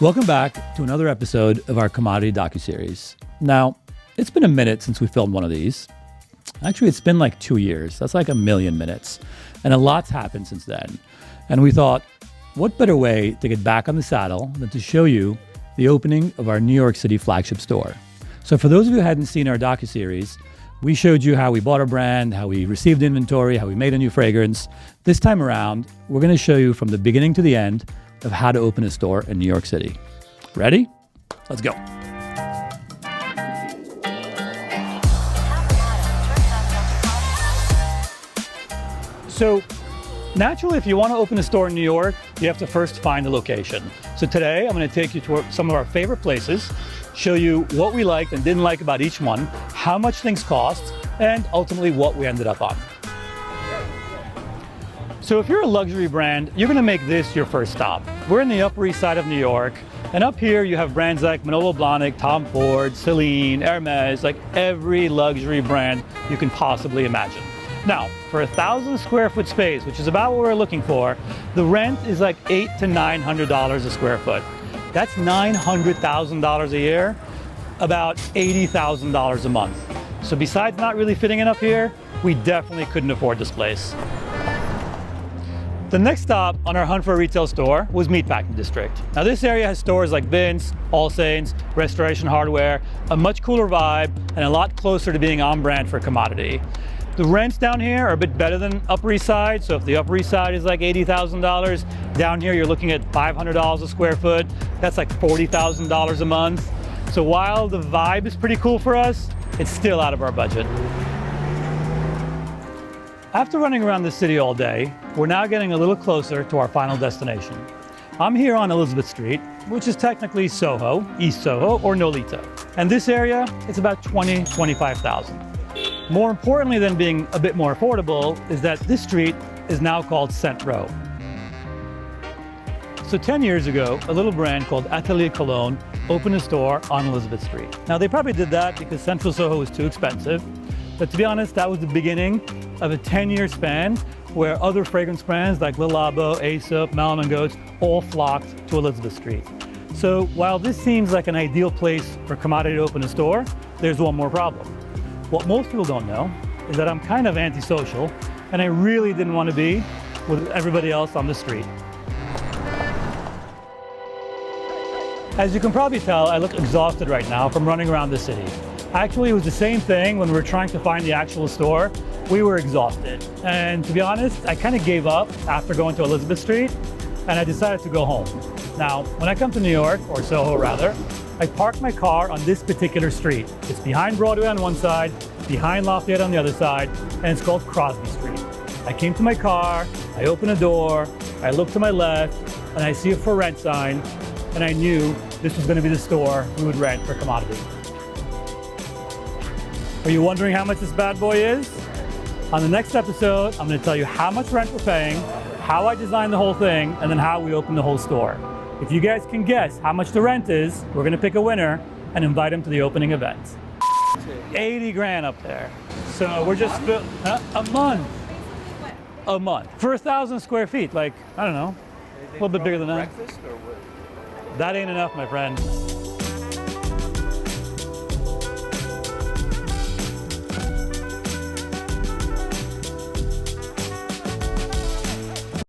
Welcome back to another episode of our commodity docuseries. Now, it's been a minute since we filmed one of these. Actually, it's been like 2 years. That's like 1,000,000 minutes. And a lot's happened since then. And we thought, what better way to get back on the saddle than to show you the opening of our New York City flagship store. So for those of you who hadn't seen our docuseries, we showed you how we bought a brand, how we received inventory, how we made a new fragrance. This time around, we're going to show you from the beginning to the end of how to open a store in New York City. Ready? Let's go. So naturally, if you want to open a store in New York, you have to first find a location. So today, I'm going to take you to some of our favorite places, show you what we liked and didn't like about each one, how much things cost, and ultimately what we ended up on. So if you're a luxury brand, you're going to make this your first stop. We're in the Upper East Side of New York, and up here you have brands like Manolo Blahnik, Tom Ford, Celine, Hermes, like every luxury brand you can possibly imagine. Now, for 1,000 square foot space, which is about what we're looking for, the rent is like $800 to $900 a square foot. That's $900,000 a year, about $80,000 a month. So besides not really fitting in up here, we definitely couldn't afford this place. The next stop on our hunt for a retail store was Meatpacking District. Now this area has stores like Vince, All Saints, Restoration Hardware, a much cooler vibe, and a lot closer to being on brand for commodity. The rents down here are a bit better than Upper East Side, so if the Upper East Side is like $80,000, down here you're looking at $500 a square foot. That's like $40,000 a month. So while the vibe is pretty cool for us, it's still out of our budget. After running around the city all day, we're now getting a little closer to our final destination. I'm here on Elizabeth Street, which is technically Soho, East Soho, or Nolito. And this area, it's about $20,000 to $25,000. More importantly than being a bit more affordable is that this street is now called Cent Row. So 10 years ago, a little brand called Atelier Cologne opened a store on Elizabeth Street. Now they probably did that because Central Soho was too expensive, but to be honest, that was the beginning of a 10-year span where other fragrance brands like Le Labo, Aesop, Malin & Goetz all flocked to Elizabeth Street. So while this seems like an ideal place for commodity to open a store, there's one more problem. What most people don't know is that I'm kind of antisocial, and I really didn't want to be with everybody else on the street. As you can probably tell, I look exhausted right now from running around the city. Actually, it was the same thing when we were trying to find the actual store. We were exhausted. And to be honest, I kind of gave up after going to Elizabeth Street, and I decided to go home. Now, when I come to New York, or Soho rather, I park my car on this particular street. It's behind Broadway on one side, behind Lafayette on the other side, and it's called Crosby Street. I came to my car, I open a door, I look to my left, and I see a for rent sign, and I knew this was going to be the store we would rent for commodity. Are you wondering how much this bad boy is? On the next episode, I'm going to tell you how much rent we're paying, how I designed the whole thing, and then how we opened the whole store. If you guys can guess how much the rent is, we're going to pick a winner and invite him to the opening event. 80 grand up there. So we're just a month. A month. For 1,000 square feet, like, I don't know, a little bit bigger than that. That ain't enough, my friend.